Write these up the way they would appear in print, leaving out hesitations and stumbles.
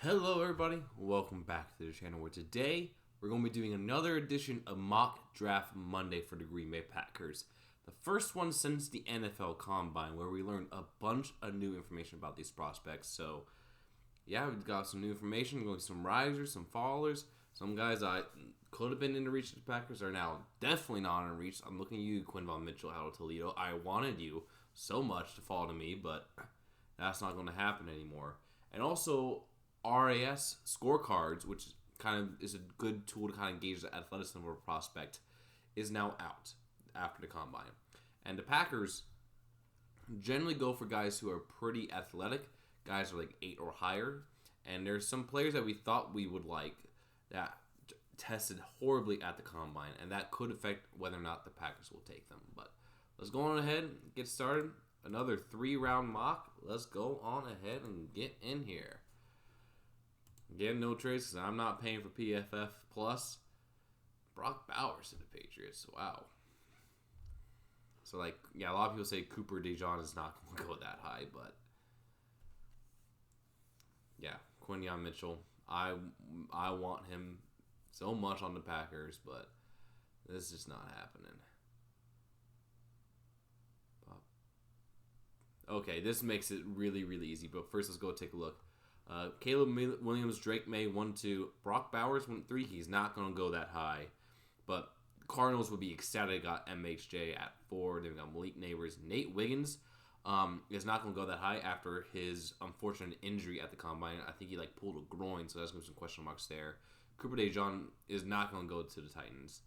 Hello, everybody. Welcome back to the channel where today we're going to be doing another edition of Mock Draft Monday for the Green Bay Packers. The first one since the NFL Combine, where we learned a bunch of new information about these prospects. So, yeah, we've got some new information. Going to some risers, some fallers. Some guys I could have been in the reach of the Packers are now definitely not in reach. I'm looking at you, Quinvon Mitchell out of Toledo. I wanted you so much to fall to me, but that's not going to happen anymore. And also, RAS scorecards, which kind of is a good tool to kind of gauge the athleticism of a prospect, is now out after the combine. And the Packers generally go for guys who are pretty athletic, guys who are like 8 or higher. And there's some players that we thought we would like that tested horribly at the combine, and that could affect whether or not the Packers will take them. But let's go on ahead and get started. Another 3-round mock. Let's go on ahead and get in here. Again, no trades because I'm not paying for PFF Plus. Brock Bowers to the Patriots. Wow. So, a lot of people say Cooper DeJean is not going to go that high, but yeah, Quinyon Mitchell. I want him so much on the Packers, but this is just not happening. Okay, this makes it really, really easy, but first let's go take a look. Caleb Williams, Drake May, 1-2. Brock Bowers, 1-3. He's not going to go that high. But Cardinals would be ecstatic. Got MHJ at 4. They've got Malik Neighbors. Nate Wiggins is not going to go that high after his unfortunate injury at the combine. I think he pulled a groin, so that's going to be some question marks there. Cooper DeJean is not going to go to the Titans.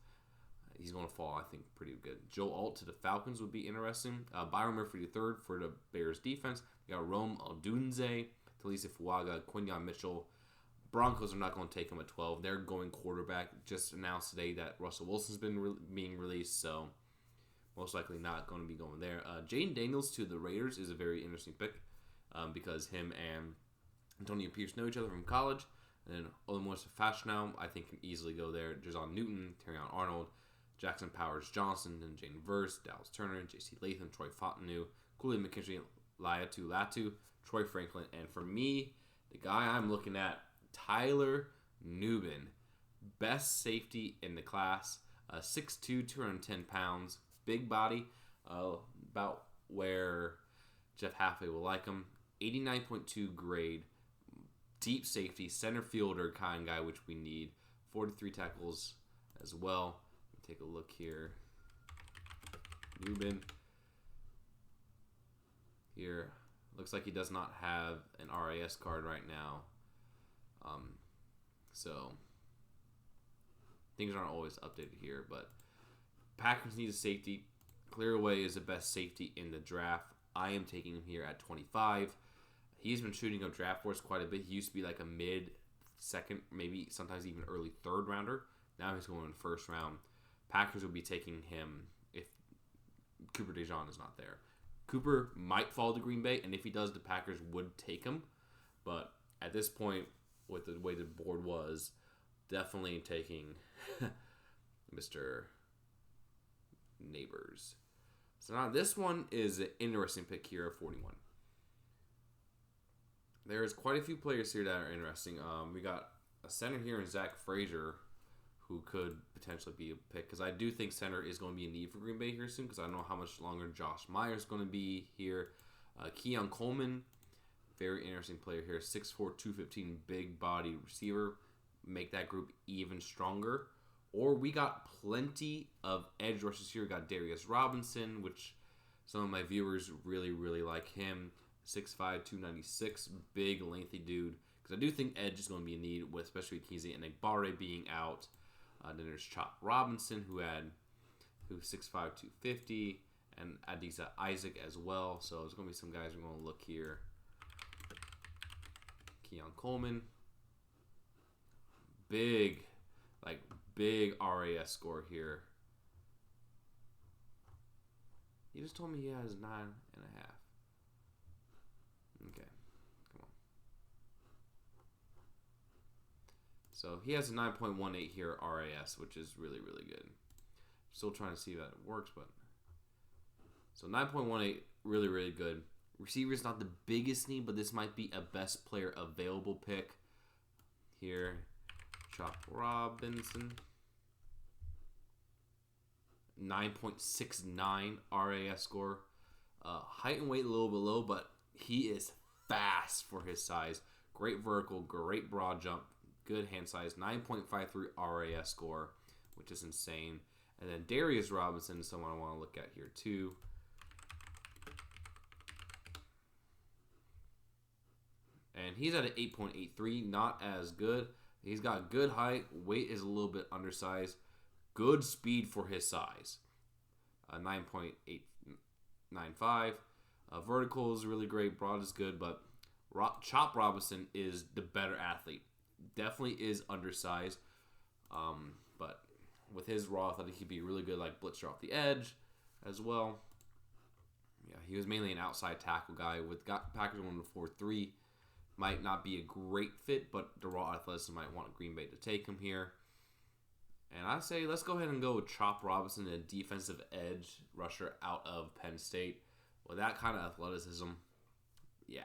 He's going to fall, I think, pretty good. Joe Alt to the Falcons would be interesting. Byron Murphy III for the Bears defense. You got Rome Odunze, Talisa Fuaga, Quinyon Mitchell. Broncos are not going to take him at 12. They're going quarterback. Just announced today that Russell Wilson's been being released, so most likely not going to be going there. Jaden Daniels to the Raiders is a very interesting pick because him and Antonio Pierce know each other from college. And then Olumose Fashanu, I think, can easily go there. Jason Newton, Terrion Arnold, Jackson Powers Johnson, then Jane Verse, Dallas Turner, J.C. Latham, Troy Fontenot, Cooley McKinstry, Latu, Troy Franklin, and for me, the guy I'm looking at, Tyler Nubin, best safety in the class, 6'2", 210 pounds, big body, about where Jeff Halfway will like him, 89.2 grade, deep safety, center fielder kind guy, which we need, 43 tackles as well. Take a look here. Nubin here. Looks like he does not have an RAS card right now. So things aren't always updated here, but Packers need a safety. Clearaway is the best safety in the draft. I am taking him here at 25. He's been shooting up draft boards quite a bit. He used to be like a mid-second, maybe sometimes even early third rounder. Now he's going in first round. Packers will be taking him if Cooper DeJean is not there. Cooper might fall to Green Bay, and if he does, the Packers would take him. But at this point, with the way the board was, definitely taking Mr. Neighbors. So now this one is an interesting pick here at 41. There's quite a few players here that are interesting. We got a center here in Zach Frazier, who could potentially be a pick, because I do think center is going to be a need for Green Bay here soon, because I don't know how much longer Josh Myers is going to be here. Keon Coleman, very interesting player here, 6'4", 215, big body receiver, make that group even stronger. Or we got plenty of edge rushers here. We got Darius Robinson, which some of my viewers really, really like him, 6'5", 296, big, lengthy dude, because I do think edge is going to be a need, especially with Kizzy and Egbare being out. Then there's Chop Robinson, who's 6'5", 250, and Adisa Isaac as well. So there's going to be some guys we're going to look here. Keon Coleman. Big RAS score here. He just told me he has 9.5. Okay. So he has a 9.18 here RAS, which is really, really good. Still trying to see that it works, but so 9.18, really, really good. Receiver is not the biggest need, but this might be a best player available pick. here. Chop Robinson. 9.69 RAS score. Height and weight a little bit low, but he is fast for his size. Great vertical, great broad jump, good hand size. 9.53 RAS score, which is insane. And then Darius Robinson is someone I want to look at here too. And he's at an 8.83, not as good. He's got good height, weight is a little bit undersized, good speed for his size. 9.895. Vertical is really great, broad is good, but Chop Robinson is the better athlete. Definitely is undersized, but with his raw, I think he'd be really good, like blitzer off the edge as well. Yeah, he was mainly an outside tackle guy. With Packers going to 4-3, might not be a great fit, but the raw athleticism might want Green Bay to take him here. And I say let's go ahead and go with Chop Robinson, a defensive edge rusher out of Penn State. With that kind of athleticism, yeah.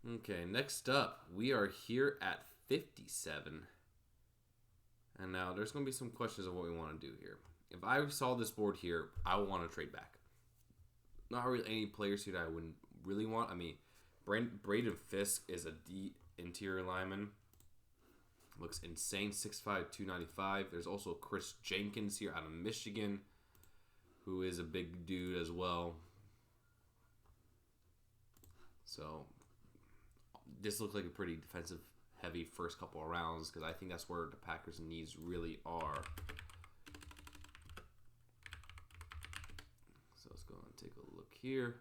Okay, next up, we are here at 57. And now there's going to be some questions of what we want to do here. If I saw this board here, I would want to trade back. Not really any players here that I wouldn't really want. I mean, Braden Fisk is a D interior lineman. Looks insane, 6'5", 295. There's also Chris Jenkins here out of Michigan, who is a big dude as well. So this looks like a pretty defensive heavy first couple of rounds, because I think that's where the Packers' needs really are. So let's go and take a look here.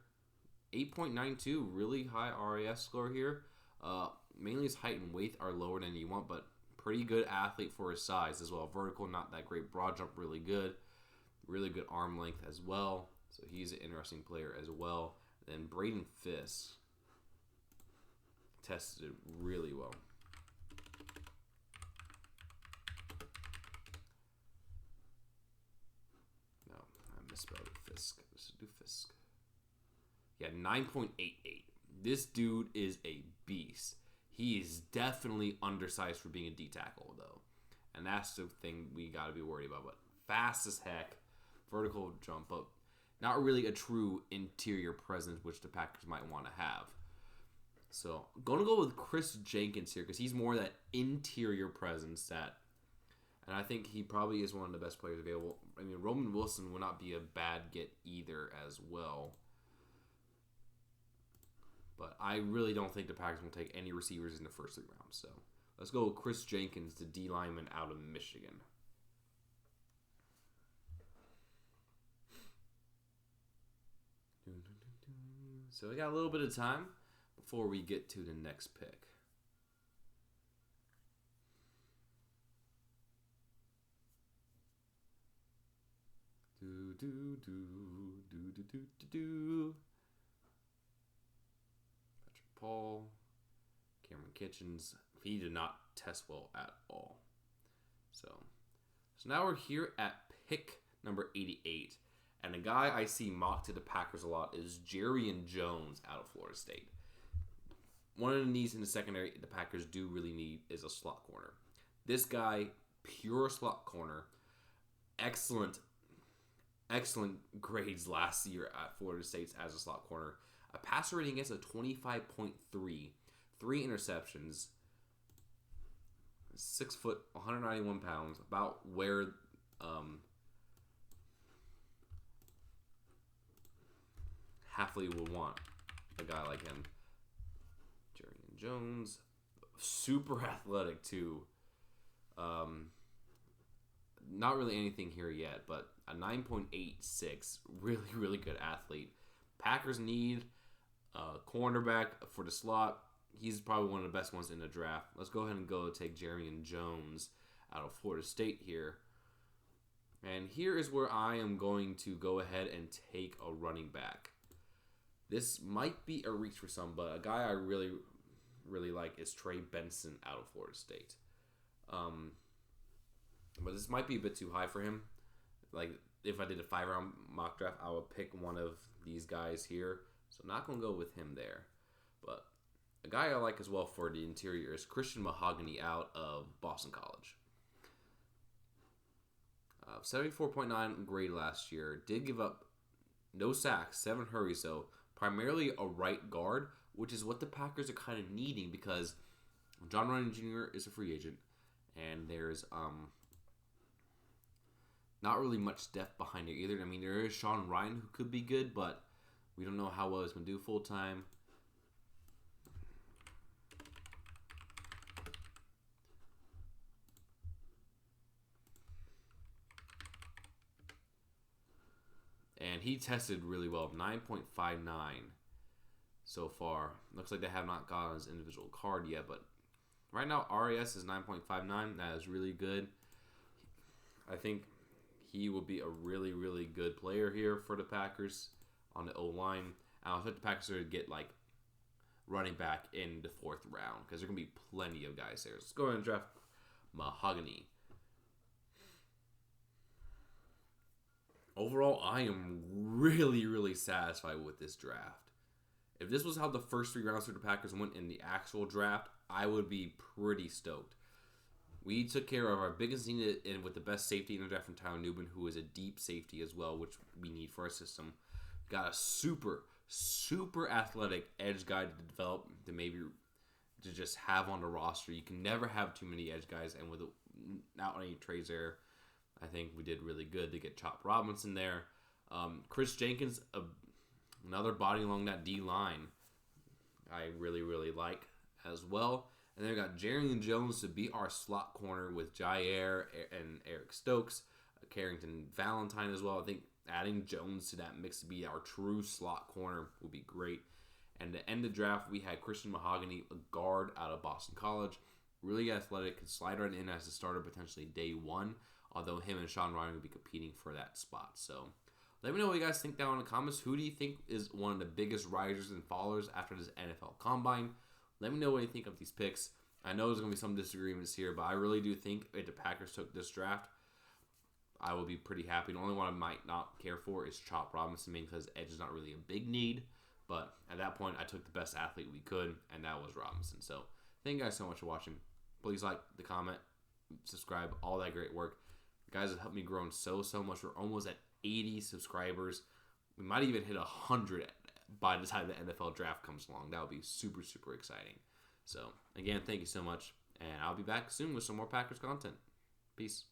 8.92, really high RAS score here. Mainly his height and weight are lower than you want, but pretty good athlete for his size as well. Vertical, not that great. Broad jump, really good. Really good arm length as well. So he's an interesting player as well. Then Braden Fisk tested it really well. No, I misspelled it. Fisk. Let's do Fisk. Yeah, 9.88. This dude is a beast. He is definitely undersized for being a D tackle, though. And that's the thing we got to be worried about. But fast as heck. Vertical jump up. Not really a true interior presence, which the Packers might want to have. So, I'm going to go with Chris Jenkins here, because he's more that interior presence that... And I think he probably is one of the best players available. I mean, Roman Wilson would not be a bad get either as well. But I really don't think the Packers will take any receivers in the first 3 rounds. So let's go with Chris Jenkins, the D lineman out of Michigan. So we got a little bit of time before we get to the next pick. Paul, Cameron Kitchens, he did not test well at all. So now we're here at pick number 88. And a guy I see mocked to the Packers a lot is Jarrian Jones out of Florida State. One of the needs in the secondary the Packers do really need is a slot corner. This guy, pure slot corner, excellent grades last year at Florida State as a slot corner. A passer rating against a 25.3, 3 interceptions, 6 foot, 191 pounds, about where Hafley would want a guy like him. Jarrian Jones, super athletic too. Not really anything here yet, but a 9.86, really good athlete. Packers need a cornerback for the slot. He's probably one of the best ones in the draft. Let's go ahead and go take Jarrian Jones out of Florida State here. And here is where I am going to go ahead and take a running back. This might be a reach for some, but a guy I really like is Trey Benson out of Florida State. But this might be a bit too high for him. Like, if I did a 5-round mock draft, I would pick one of these guys here. So I'm not going to go with him there. But a guy I like as well for the interior is Christian Mahogany out of Boston College. 74.9 grade last year. Did give up no sacks, 7 hurries, so primarily a right guard, which is what the Packers are kind of needing because John Runyan Jr. is a free agent, and there's not really much depth behind it either. I mean, there is Sean Ryan who could be good, but we don't know how well he's going to do full time. And he tested really well, 9.59 so far. Looks like they have not gotten his individual card yet, but right now RAS is 9.59. That is really good. I think he will be a really, really good player here for the Packers on the O-line. I think the Packers are going to get like running back in the 4th round because there are going to be plenty of guys there. So let's go ahead and draft Mahogany. Overall, I am really, really satisfied with this draft. If this was how the first 3 rounds for the Packers went in the actual draft, I would be pretty stoked. We took care of our biggest need and with the best safety in the draft from Tyler Nubin, who is a deep safety as well, which we need for our system. Got a super, super athletic edge guy to develop to just have on the roster. You can never have too many edge guys, and without any trades there, I think we did really good to get Chop Robinson there. Chris Jenkins, another body along that D line, I really, really like as well. And then we got Jarrian Jones to be our slot corner with Jair and Eric Stokes, Carrington Valentine as well. I think adding Jones to that mix to be our true slot corner would be great. And to end the draft, we had Christian Mahogany, a guard out of Boston College. Really athletic, could slide right in as a starter potentially day 1. Although him and Sean Ryan will be competing for that spot. So let me know what you guys think down in the comments. Who do you think is one of the biggest risers and fallers after this NFL Combine? Let me know what you think of these picks. I know there's going to be some disagreements here, but I really do think if the Packers took this draft, I will be pretty happy. The only one I might not care for is Chop Robinson, because edge is not really a big need. But at that point, I took the best athlete we could, and that was Robinson. So thank you guys so much for watching. Please like, the comment, subscribe, all that great work. You guys have helped me grow so much. We're almost at 80 subscribers. We might even hit 100 by the time the NFL draft comes along. That would be super, super exciting. So, again, thank you so much. And I'll be back soon with some more Packers content. Peace.